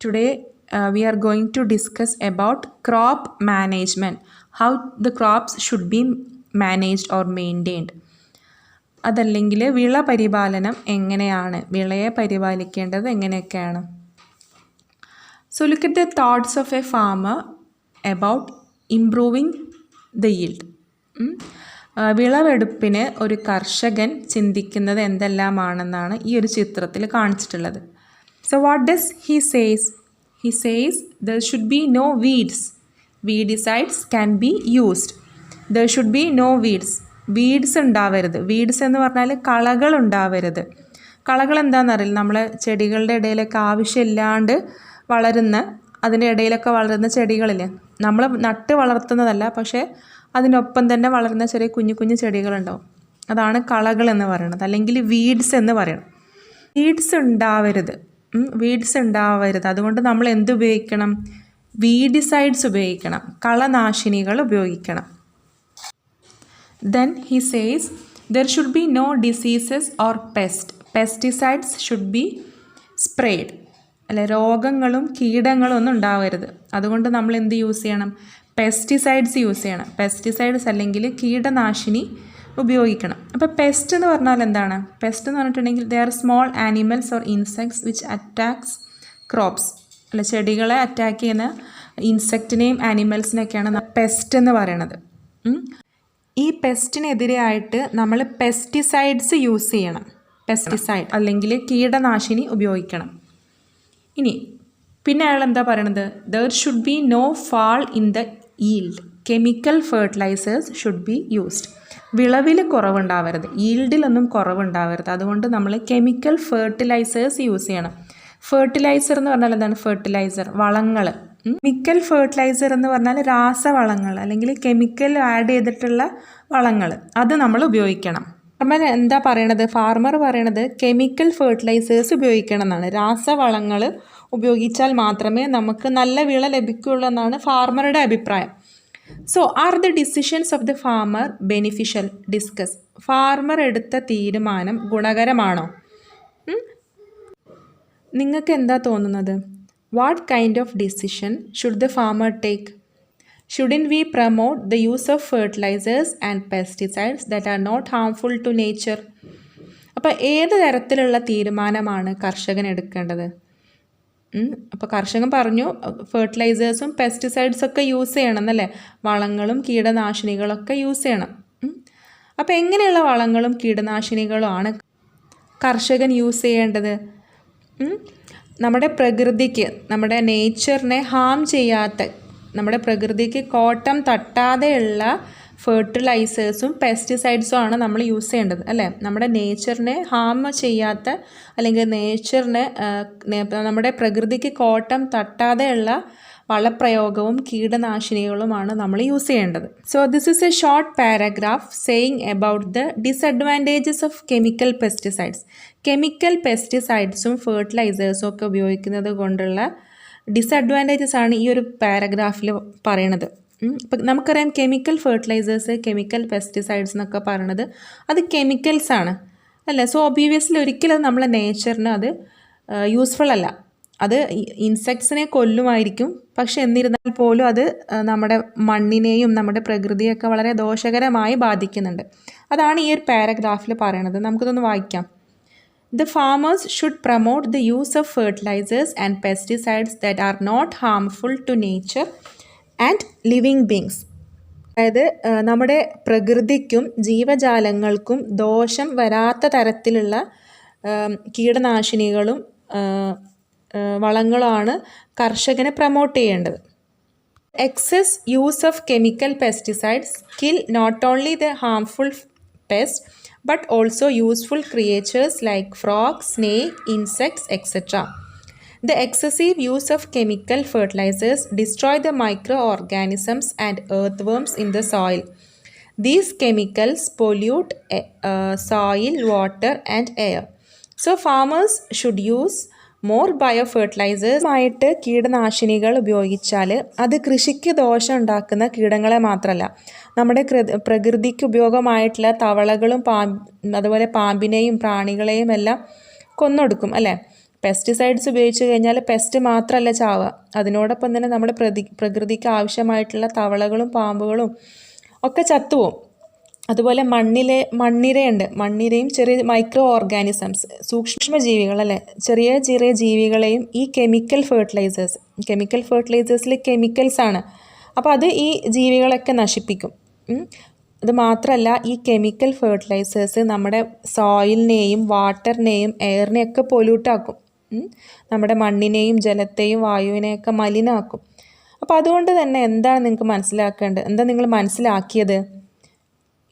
Today we are going to discuss about crop management, how the crops should be managed or maintained. അതല്ലെങ്കിൽ വിള പരിപാലനം എങ്ങനെയാണ്, വിളയെ പരിപാലിക്കേണ്ടത് എങ്ങനെയൊക്കെയാണ്. So look at the thoughts of a farmer about improving the yield. വിളവെടുപ്പിന് ഒരു കർഷകൻ ചിന്തിക്കുന്നത് എന്തെല്ലാമാണെന്നാണ് ഈ ഒരു ചിത്രത്തിൽ കാണിച്ചിട്ടുള്ളത്. So what does he says? He says there should be no weeds. Weedicides can be used. There should be no weeds. Weeds ഉണ്ടാവരുത്. Weeds എന്ന് പറഞ്ഞാൽ കളകൾ ഉണ്ടാവരുത്. കളകൾ എന്താണെന്നറിയില്ല, നമ്മൾ ചെടികളുടെ ഇടയിലൊക്കെ ആവശ്യമില്ലാണ്ട് വളരുന്ന, അതിൻ്റെ ഇടയിലൊക്കെ വളരുന്ന ചെടികളില്ലേ, നമ്മൾ നട്ട് വളർത്തുന്നതല്ല, പക്ഷേ അതിനൊപ്പം തന്നെ വളരുന്ന ചെറിയ കുഞ്ഞു കുഞ്ഞു ചെടികളുണ്ടാവും. അതാണ് കളകൾ എന്ന് പറയുന്നത്, അല്ലെങ്കിൽ വീഡ്സ് എന്ന് പറയണം. വീഡ്സ് ഉണ്ടാവരുത്. അതുകൊണ്ട് നമ്മൾ എന്ത് ഉപയോഗിക്കണം? വീഡിസൈഡ്സ് ഉപയോഗിക്കണം, കളനാശിനികൾ ഉപയോഗിക്കണം. Then he says there should be no diseases or pesticides should be sprayed. അല്ലെ, രോഗങ്ങളും കീടങ്ങളും ഒന്നും ഉണ്ടാവരുത്. അതുകൊണ്ട് നമ്മൾ എന്ത് യൂസ് ചെയ്യണം? പെസ്റ്റിസൈഡ്സ് യൂസ് ചെയ്യണം. പെസ്റ്റിസൈഡ്സ് അല്ലെങ്കിൽ കീടനാശിനി ഉപയോഗിക്കണം. അപ്പോൾ പെസ്റ്റ് എന്ന് പറഞ്ഞാൽ എന്താണ്? പെസ്റ്റ് എന്ന് പറഞ്ഞിട്ടുണ്ടെങ്കിൽ they are small animals or insects which attacks crops. അല്ല, ചെടികളെ അറ്റാക്ക് ചെയ്യുന്ന ഇൻസെക്റ്റിനെയും ആനിമൽസിനെയൊക്കെയാണ് പെസ്റ്റ് എന്ന് പറയണത്. ഈ പെസ്റ്റിനെതിരെയായിട്ട് നമ്മൾ പെസ്റ്റിസൈഡ്സ് യൂസ് ചെയ്യണം. പെസ്റ്റിസൈഡ് അല്ലെങ്കിൽ കീടനാശിനി ഉപയോഗിക്കണം. ഇനി പിന്നെ അയാൾ എന്താ പറയണത്? There should be no fall in the yield. Chemical fertilisers should be used. വിളവിൽ കുറവുണ്ടാവരുത്, ഈൽഡിലൊന്നും കുറവുണ്ടാവരുത്. അതുകൊണ്ട് നമ്മൾ കെമിക്കൽ ഫെർട്ടിലൈസേഴ്സ് യൂസ് ചെയ്യണം. ഫെർട്ടിലൈസർ എന്ന് പറഞ്ഞാൽ എന്താണ്? ഫെർട്ടിലൈസർ, വളങ്ങൾ. കെമിക്കൽ ഫെർട്ടിലൈസർ എന്ന് പറഞ്ഞാൽ രാസവളങ്ങൾ അല്ലെങ്കിൽ കെമിക്കൽ ആഡ് ചെയ്തിട്ടുള്ള വളങ്ങൾ, അത് നമ്മൾ ഉപയോഗിക്കണം. നമ്മൾ എന്താ പറയണത്? ഫാർമർ പറയണത് കെമിക്കൽ ഫെർട്ടിലൈസേഴ്സ് ഉപയോഗിക്കണം എന്നാണ്. രാസവളങ്ങൾ ഉപയോഗിച്ചാൽ മാത്രമേ നമുക്ക് നല്ല വിള ലഭിക്കുകയുള്ളൂ എന്നാണ് ഫാർമറുടെ അഭിപ്രായം. So are the decisions of the farmer beneficial? Discuss. Farmer എടുത്ത തീരുമാനം ഗുണകരമാണോ? നിങ്ങൾക്ക് എന്താ തോന്നുന്നത്? What kind of decision should the farmer take? Shouldn't we promote the use of fertilizers and pesticides that are not harmful to nature? അപ്പോൾ ഏത് തരത്തിലുള്ള തീരുമാനമാണ് കർഷകൻ എടുക്കേണ്ടത്? അപ്പോൾ കർഷകൻ പറഞ്ഞു ഫെർട്ടിലൈസേഴ്സും പെസ്റ്റിസൈഡ്സൊക്കെ യൂസ് ചെയ്യണം എന്നല്ലേ, വളങ്ങളും കീടനാശിനികളൊക്കെ യൂസ് ചെയ്യണം. അപ്പോൾ എങ്ങനെയുള്ള വളങ്ങളും കീടനാശിനികളുമാണ് കർഷകൻ യൂസ് ചെയ്യേണ്ടത്? നമ്മുടെ പ്രകൃതിക്ക്, നമ്മുടെ നേച്ചറിനെ ഹാം ചെയ്യാത്ത, നമ്മുടെ പ്രകൃതിക്ക് കോട്ടം തട്ടാതെയുള്ള ഫെർട്ടിലൈസേഴ്സും പെസ്റ്റിസൈഡ്സും ആണ് നമ്മൾ യൂസ് ചെയ്യേണ്ടത്, അല്ലേ? നമ്മുടെ നേച്ചറിനെ ഹാം ചെയ്യാത്ത, അല്ലെങ്കിൽ നേച്ചറിനെ, നമ്മുടെ പ്രകൃതിക്ക് കോട്ടം തട്ടാതെയുള്ള വളപ്രയോഗവും കീടനാശിനികളുമാണ് നമ്മൾ യൂസ് ചെയ്യേണ്ടത്. So this is a short paragraph saying about the disadvantages of chemical pesticides. Chemical പെസ്റ്റിസൈഡ്സും ഫെർട്ടിലൈസേഴ്സും ഒക്കെ ഉപയോഗിക്കുന്നത് കൊണ്ടുള്ള ഡിസഡ്വാൻറ്റേജസ് ആണ് ഈ ഒരു പാരഗ്രാഫിൽ പറയണത്. ഇപ്പം നമുക്കറിയാം കെമിക്കൽ ഫെർട്ടിലൈസേഴ്സ്, കെമിക്കൽ പെസ്റ്റിസൈഡ്സ് എന്നൊക്കെ പറയണത് അത് കെമിക്കൽസ് ആണ്, അല്ലേ? സോ ഒബ്വിയസ്ലി ഒരിക്കലും നമ്മളെ നേച്ചറിന് അത് യൂസ്ഫുൾ അല്ല. അത് ഇൻസെക്ട്സിനെ കൊല്ലുമായിരിക്കും, പക്ഷെ എന്നിരുന്നാൽ പോലും അത് നമ്മുടെ മണ്ണിനെയും നമ്മുടെ പ്രകൃതിയൊക്കെ വളരെ ദോഷകരമായി ബാധിക്കുന്നുണ്ട്. അതാണ് ഈ ഒരു പാരഗ്രാഫിൽ പറയണത്. നമുക്കിതൊന്ന് വായിക്കാം. The farmers should promote the use of fertilizers and pesticides that are not harmful to nature and living beings. അതായത് നമ്മുടെ പ്രകൃതിക്കും ജീവജാലങ്ങൾക്കും ദോഷം വരാത്ത തരത്തിലുള്ള കീടനാശിനികളും വളങ്ങളാണ് കർഷകനെ പ്രൊമോട്ട് ചെയ്യേണ്ടത്. Excess use of chemical pesticides kill not only the harmful pest but also useful creatures like frogs, snake, insects, etc. The excessive use of chemical fertilizers destroy the microorganisms and earthworms in the soil. These chemicals pollute soil, water and air. So farmers should use more bio ഫെർട്ടിലൈസേഴ്സുമായിട്ട് കീടനാശിനികൾ ഉപയോഗിച്ചാൽ അത് കൃഷിക്ക് ദോഷം ഉണ്ടാക്കുന്ന കീടങ്ങളെ മാത്രമല്ല, നമ്മുടെ പ്രകൃതിക്ക് ഉപയോഗമായിട്ടുള്ള തവളകളും അതുപോലെ പാമ്പിനെയും പ്രാണികളെയും എല്ലാം കൊന്നൊടുക്കും, അല്ലേ? പെസ്റ്റിസൈഡ്സ് ഉപയോഗിച്ച് കഴിഞ്ഞാൽ പെസ്റ്റ് മാത്രമല്ല ചാവുക, അതിനോടൊപ്പം തന്നെ നമ്മുടെ പ്രകൃതിക്ക് ആവശ്യമായിട്ടുള്ള തവളകളും പാമ്പുകളും ഒക്കെ ചത്തുപോകും. അതുപോലെ മണ്ണിരയുണ്ട്. മണ്ണിരയും ചെറിയ മൈക്രോ ഓർഗാനിസംസ്, സൂക്ഷ്മജീവികൾ അല്ലേ, ചെറിയ ചെറിയ ജീവികളെയും ഈ കെമിക്കൽ ഫെർട്ടിലൈസേഴ്സിൽ കെമിക്കൽസാണ്. അപ്പോൾ അത് ഈ ജീവികളൊക്കെ നശിപ്പിക്കും. അത് മാത്രമല്ല, ഈ കെമിക്കൽ ഫെർട്ടിലൈസേഴ്സ് നമ്മുടെ സോയിലിനെയും വാട്ടറിനെയും എയറിനെയൊക്കെ പൊല്യൂട്ടാക്കും. നമ്മുടെ മണ്ണിനെയും ജലത്തെയും വായുവിനെയൊക്കെ മലിനമാക്കും. അപ്പോൾ അതുകൊണ്ട് തന്നെ എന്താണ് നിങ്ങൾക്ക് മനസ്സിലാക്കേണ്ടത്, എന്താ നിങ്ങൾ മനസ്സിലാക്കിയത്?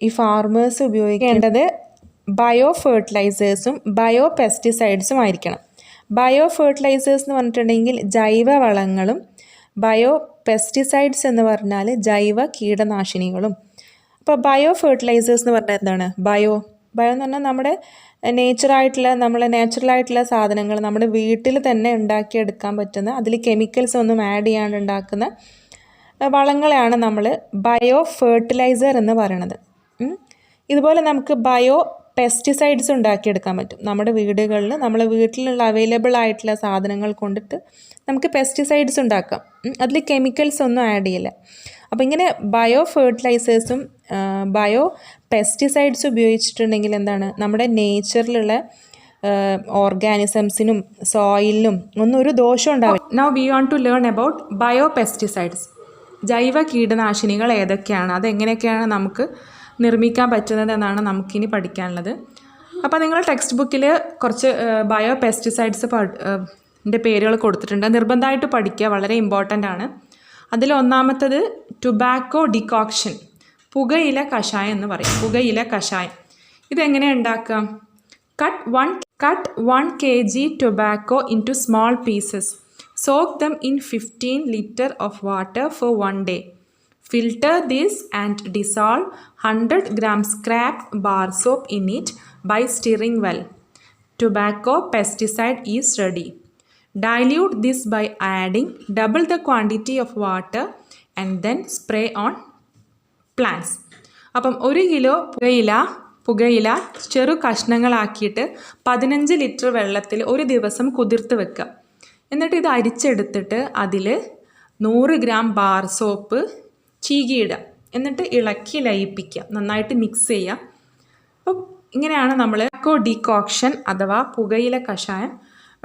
ഈ ഫാർമേഴ്സ് ഉപയോഗിക്കേണ്ടത് ബയോ ഫെർട്ടിലൈസേഴ്സും ബയോ പെസ്റ്റിസൈഡ്സും ആയിരിക്കണം. ബയോ ഫെർട്ടിലൈസേഴ്സ് എന്ന് പറഞ്ഞിട്ടുണ്ടെങ്കിൽ ജൈവ വളങ്ങളും, ബയോ പെസ്റ്റിസൈഡ്സ് എന്ന് പറഞ്ഞാൽ ജൈവ കീടനാശിനികളും. അപ്പോൾ ബയോ ഫെർട്ടിലൈസേഴ്സ് എന്ന് പറഞ്ഞാൽ എന്താണ്? ബയോ എന്ന് പറഞ്ഞാൽ നമ്മുടെ നാച്ചുറലായിട്ടുള്ള സാധനങ്ങൾ നമ്മുടെ വീട്ടിൽ തന്നെ ഉണ്ടാക്കിയെടുക്കാൻ പറ്റുന്ന, അതിൽ കെമിക്കൽസ് ഒന്നും ആഡ് ചെയ്യാണ്ട് ഉണ്ടാക്കുന്ന വളങ്ങളെയാണ് നമ്മൾ ബയോ ഫെർട്ടിലൈസർ എന്ന് പറയണത്. ഇതുപോലെ നമുക്ക് ബയോ പെസ്റ്റിസൈഡ്സ് ഉണ്ടാക്കിയെടുക്കാൻ പറ്റും. നമ്മുടെ വീടുകളിൽ നമ്മളെ വീട്ടിലുള്ള അവൈലബിൾ ആയിട്ടുള്ള സാധനങ്ങൾ കൊണ്ടിട്ട് നമുക്ക് പെസ്റ്റിസൈഡ്സ് ഉണ്ടാക്കാം. അതിൽ കെമിക്കൽസ് ഒന്നും ആഡ് ചെയ്യില്ല. അപ്പോൾ ഇങ്ങനെ ബയോ ഫെർട്ടിലൈസേഴ്സും ബയോ പെസ്റ്റിസൈഡ്സ് ഉപയോഗിച്ചിട്ടുണ്ടെങ്കിൽ എന്താണ്, നമ്മുടെ നേച്ചറിലുള്ള ഓർഗാനിസംസിനും സോയിലിനും ഒന്നും ഒരു ദോഷം ഉണ്ടാവില്ല. Now we want to learn about bio pesticides. ജൈവ കീടനാശിനികൾ ഏതൊക്കെയാണ്, അതെങ്ങനെയൊക്കെയാണ് നമുക്ക് നിർമ്മിക്കാൻ പറ്റുന്നത് എന്നാണ് നമുക്കിനി പഠിക്കാനുള്ളത്. അപ്പോൾ നിങ്ങൾ ടെക്സ്റ്റ് ബുക്കിൽ കുറച്ച് ബയോ പെസ്റ്റിസൈഡ്സ് പേരുകൾ കൊടുത്തിട്ടുണ്ട്. നിർബന്ധമായിട്ട് പഠിക്കുക, വളരെ ഇമ്പോർട്ടൻ്റ് ആണ്. അതിൽ ഒന്നാമത്തത് ടുബാക്കോ ഡിക്കോക്ഷൻ, പുകയില കഷായം എന്ന് പറയും. പുകയില കഷായം ഇതെങ്ങനെയാണ് ഉണ്ടാക്കുക? Cut 1 kg tobacco into small pieces. Soak them in 15 liters of water for 1 day. Filter this and dissolve 100 grams scrap bar soap in it by stirring well. Tobacco pesticide is ready. Dilute this by adding double the quantity of water and then spray on plants. അപ്പം 1 kilo പുകയില ചെറു കഷ്ണങ്ങളാക്കിയിട്ട് 15 litre വെള്ളത്തിൽ ഒരു ദിവസം കുതിർത്ത് വെക്കുക. എന്നിട്ട് ഇത് അരിച്ചെടുത്തിട്ട് അതിൽ 100 ഗ്രാം ബാർ സോപ്പ് ചീകിയിടുക. എന്നിട്ട് ഇളക്കി ലയിപ്പിക്കുക, നന്നായിട്ട് മിക്സ് ചെയ്യുക. അപ്പം ഇങ്ങനെയാണ് നമ്മൾ ഡിക്കോക്ഷൻ അഥവാ പുകയില കഷായം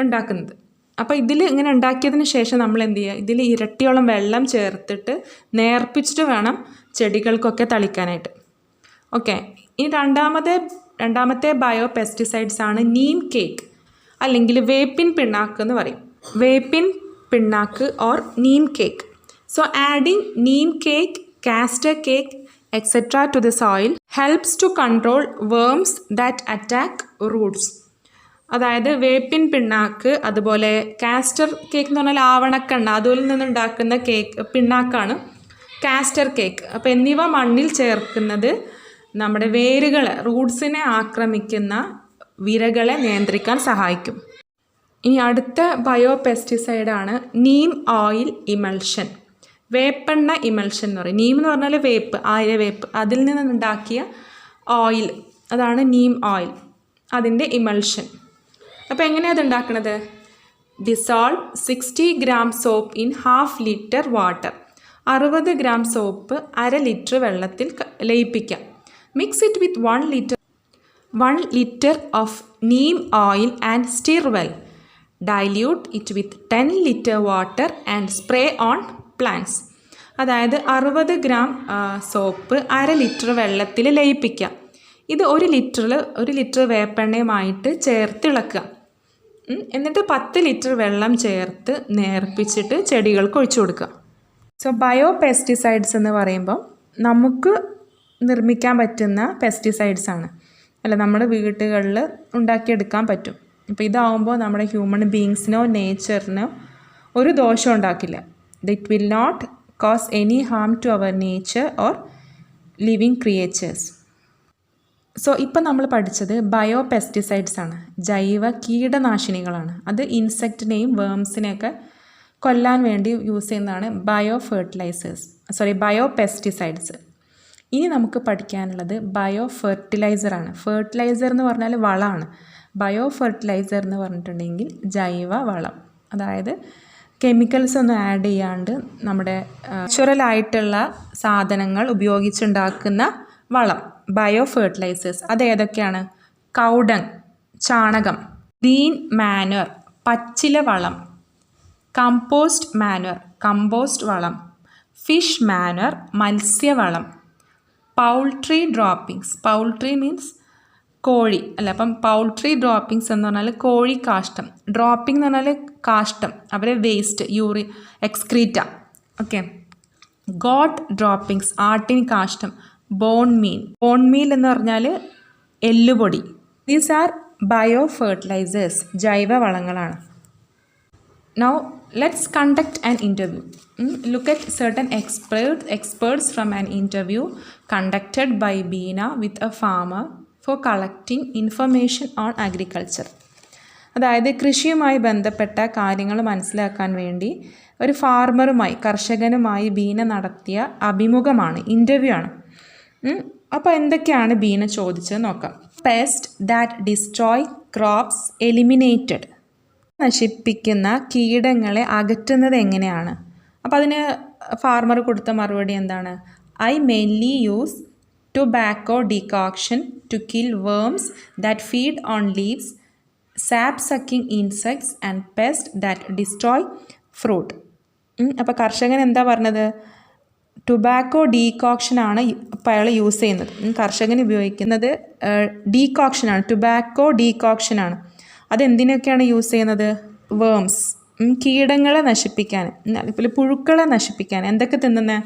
ഉണ്ടാക്കുന്നത്. അപ്പോൾ ഇതിൽ ഇങ്ങനെ ഉണ്ടാക്കിയതിന് ശേഷം നമ്മൾ എന്ത് ചെയ്യുക, ഇതിൽ ഇരട്ടിയോളം വെള്ളം ചേർത്തിട്ട് നേർപ്പിച്ചിട്ട് വേണം ചെടികൾക്കൊക്കെ തളിക്കാനായിട്ട്. ഓക്കെ, ഇനി രണ്ടാമത്തെ ബയോ പെസ്റ്റിസൈഡ്സ് ആണ് നീം കേക്ക് അല്ലെങ്കിൽ വേപ്പിൻ പിണ്ണാക്ക് എന്ന് പറയും. വേപ്പിൻ പിണ്ണാക്ക് or neem cake. So adding neem cake, castor cake etc. to the soil helps to control worms that attack roots. അതായത് വേപ്പിൻ പിണ്ണാക്ക്, അതുപോലെ കാസ്റ്റർ കേക്ക് എന്ന് പറഞ്ഞാൽ ആവണക്കെണ്ണ, അതിൽ നിന്നുണ്ടാക്കുന്ന പിണ്ണാക്കാണ് കാസ്റ്റർ കേക്ക്. അപ്പോൾ എന്നിവ മണ്ണിൽ ചേർക്കുന്നത് നമ്മുടെ റൂട്ട്സിനെ ആക്രമിക്കുന്ന വിരകളെ നിയന്ത്രിക്കാൻ സഹായിക്കും. ഇനി അടുത്ത ബയോ പെസ്റ്റിസൈഡാണ് നീം ഓയിൽ ഇമൽഷൻ, വേപ്പെണ്ണ ഇമൽഷൻ എന്ന് പറയും. നീം എന്ന് പറഞ്ഞാൽ വേപ്പ്, ആര്യവേപ്പ്, അതിൽ നിന്നുണ്ടാക്കിയ ഓയിൽ, അതാണ് നീം ഓയിൽ, അതിൻ്റെ ഇമൽഷൻ. അപ്പോൾ എങ്ങനെയാണ് അത് ഉണ്ടാക്കുന്നത്? Dissolve 60 gram soap in 1/2 litre water. 60 gram soap 1/2 litre വെള്ളത്തിൽ ലയിപ്പിക്കാം. Mix it with 1 litre of neem oil and stir well. Dilute it with 10 litre water and spray on plants. അതായത് 60 gram soap 1/2 litre വെള്ളത്തിൽ ലയിപ്പിക്കുക. ഇത് 1 litre വേപ്പെണ്ണയുമായിട്ട് ചേർത്ത് ഇളക്കുക. എന്നിട്ട് 10 litre വെള്ളം ചേർത്ത് നേർപ്പിച്ചിട്ട് ചെടികൾക്ക് ഒഴിച്ചു കൊടുക്കുക. സോ ബയോ പെസ്റ്റിസൈഡ്സ് എന്ന് പറയുമ്പോൾ നമുക്ക് നിർമ്മിക്കാൻ പറ്റുന്ന പെസ്റ്റിസൈഡ്സ് ആണ്, അല്ല നമ്മുടെ വീടുകളിൽ ഉണ്ടാക്കിയെടുക്കാൻ പറ്റും. ഇപ്പോൾ ഇതാവുമ്പോൾ നമ്മുടെ ഹ്യൂമൻ ബീങ്സിനോ നേച്ചറിനോ ഒരു ദോഷം ഉണ്ടാക്കില്ല. It will not cause any harm to our nature or living creatures. So ഇപ്പം നമ്മൾ പഠിച്ചത് ബയോ പെസ്റ്റിസൈഡ്സ് ആണ്, ജൈവ കീടനാശിനികളാണ്. അത് ഇൻസെക്റ്റിനെയും വേംസിനെയൊക്കെ കൊല്ലാൻ വേണ്ടി യൂസ് ചെയ്യുന്നതാണ് ബയോ പെസ്റ്റിസൈഡ്സ്. ഇനി നമുക്ക് പഠിക്കാനുള്ളത് ബയോ ഫെർട്ടിലൈസറാണ്. ഫെർട്ടിലൈസർ എന്ന് പറഞ്ഞാൽ വളമാണ്. ബയോ ഫെർട്ടിലൈസർ എന്ന് പറഞ്ഞിട്ടുണ്ടെങ്കിൽ ജൈവ വളം, അതായത് കെമിക്കൽസ് ഒന്നും ആഡ് ചെയ്യാണ്ട് നമ്മുടെ നാച്ചുറലായിട്ടുള്ള സാധനങ്ങൾ ഉപയോഗിച്ചുണ്ടാക്കുന്ന വളം, ബയോ ഫെർട്ടിലൈസേഴ്സ്. അതേതൊക്കെയാണ്? കൗഡങ്, ചാണകം, ഗ്രീൻ മാനുവർ, പച്ചില വളം, കമ്പോസ്റ്റ് മാനുവർ, കമ്പോസ്റ്റ് വളം, ഫിഷ് മാനുവർ, മത്സ്യവളം, പൗൾട്രി ഡ്രോപ്പിംഗ്സ്, പൗൾട്രി മീൻസ് കോഴി അല്ല, അപ്പം പൗൾട്രി ഡ്രോപ്പിംഗ്സ് എന്ന് പറഞ്ഞാൽ കോഴി കാഷ്ടം, ഡ്രോപ്പിംഗ് എന്ന് പറഞ്ഞാൽ കാഷ്ടം, അവരെ waste, excreta. Okay. Got droppings, ആട്ടിൻ കാഷ്ടം, ബോൺ മീൽ എന്ന് പറഞ്ഞാൽ എല്ലുപൊടി. ദീസ് ആർ ബയോ ഫെർട്ടിലൈസേഴ്സ്, ജൈവ വളങ്ങളാണ്. Now let's conduct an interview. Look at certain experts from an interview conducted by Beena with a farmer for collecting information on agriculture. അതായത് കൃഷിയുമായി ബന്ധപ്പെട്ട കാര്യങ്ങൾ മനസ്സിലാക്കാൻ വേണ്ടി ഒരു കർഷകനുമായി ബീന നടത്തിയ അഭിമുഖമാണ്, ഇൻ്റർവ്യൂ ആണ്. അപ്പോൾ എന്തൊക്കെയാണ് ബീന ചോദിച്ചത് നോക്കാം. Pest that destroy crops eliminated, നശിപ്പിക്കുന്ന കീടങ്ങളെ അകറ്റുന്നത് എങ്ങനെയാണ്? അപ്പോൾ അതിന് ഫാർമർ കൊടുത്ത മറുപടി എന്താണ്? I mainly use tobacco decoction to kill worms that feed on leaves, sap sucking insects and pest that destroy fruit. അപ്പോൾ കർഷകൻ എന്താ പറഞ്ഞത്? ടൊബാക്കോ ഡീകോക്ഷനാണ് ഇപ്പോൾ അയാൾ യൂസ് ചെയ്യുന്നത്. കർഷകൻ ഉപയോഗിക്കുന്നത് ഡീകോക്ഷനാണ്, ടൊബാക്കോ ഡീകോക്ഷനാണ്. അതെന്തിനൊക്കെയാണ് യൂസ് ചെയ്യുന്നത്? വേംസ്, കീടങ്ങളെ നശിപ്പിക്കാൻ, അതുപോലെ പുഴുക്കളെ നശിപ്പിക്കാൻ. എന്തൊക്കെ തിന്നുന്നത്?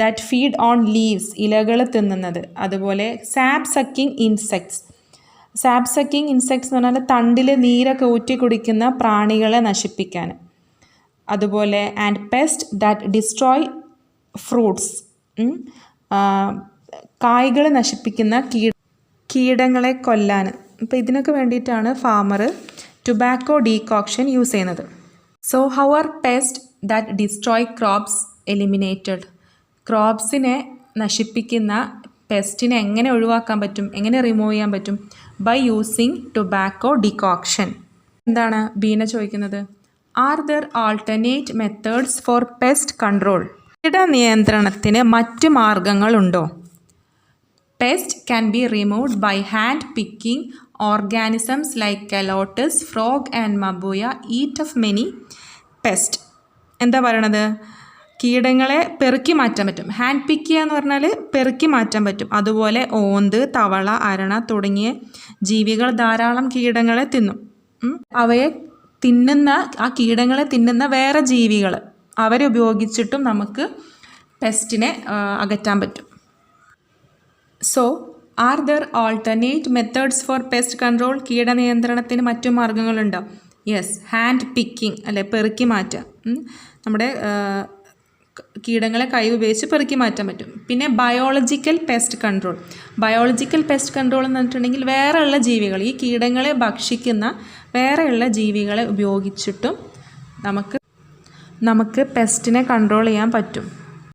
ദാറ്റ് ഫീഡ് ഓൺ ലീവ്സ്, ഇലകൾ തിന്നുന്നത്. അതുപോലെ sap sucking insects, sap sucking insects എന്ന് പറഞ്ഞാൽ തണ്ടിൽ നീരൊക്കെ ഊറ്റി കുടിക്കുന്ന പ്രാണികളെ നശിപ്പിക്കാൻ. അതുപോലെ and pest that destroy fruits, കായ്കൾ നശിപ്പിക്കുന്ന കീടങ്ങളെ കൊല്ലാൻ. അപ്പോൾ ഇതിനൊക്കെ വേണ്ടിയിട്ടാണ് ഫാമർ ടൊബാക്കോ ഡീകോക്ഷൻ യൂസ് ചെയ്യുന്നത്. So how are pest that destroy crops eliminated? ക്രോപ്സിനെ നശിപ്പിക്കുന്ന പെസ്റ്റിനെ എങ്ങനെ ഒഴിവാക്കാൻ പറ്റും, എങ്ങനെ റിമൂവ് ചെയ്യാൻ പറ്റും? By using tobacco decoction. എന്താണ് ബീന ചോദിക്കുന്നത്? Are there alternate methods for pest control? കീടനിയന്ത്രണത്തിന് മറ്റ് മാർഗങ്ങളുണ്ടോ? Pest can be removed by hand picking. Organisms like calotes, frog and mabuya eat of many pests. എന്താ പറയണത്? കീടങ്ങളെ പെറുക്കി മാറ്റാൻ പറ്റും. ഹാൻഡ് പിക്ക് ചെയ്യുക എന്ന് പറഞ്ഞാൽ പെറുക്കി മാറ്റാൻ പറ്റും. അതുപോലെ ഓന്ത്, തവള, അരണ തുടങ്ങിയ ജീവികൾ ധാരാളം കീടങ്ങളെ തിന്നും. അവയെ തിന്നുന്ന, ആ കീടങ്ങളെ തിന്നുന്ന വേറെ ജീവികൾ, അവരെ ഉപയോഗിച്ചിട്ടും നമുക്ക് പെസ്റ്റിനെ അകറ്റാൻ പറ്റും. So are there alternate methods for pest control? കീടനിയന്ത്രണത്തിന് മറ്റു മാർഗങ്ങളുണ്ടോ? യെസ്, ഹാൻഡ് പിക്കിംഗ്, അല്ലെ പെറുക്കി മാറ്റുക. നമ്മുടെ കീടങ്ങളെ കൈ ഉപയോഗിച്ച് പെറുക്കി മാറ്റാൻ പറ്റും. പിന്നെ biological pest control. Biological pest control എന്ന് പറഞ്ഞിട്ടുണ്ടെങ്കിൽ വേറെയുള്ള ജീവികൾ, ഈ കീടങ്ങളെ ഭക്ഷിക്കുന്ന വേറെയുള്ള ജീവികളെ ഉപയോഗിച്ചിട്ടും നമുക്ക് പെസ്റ്റിനെ കൺട്രോൾ ചെയ്യാൻ പറ്റും.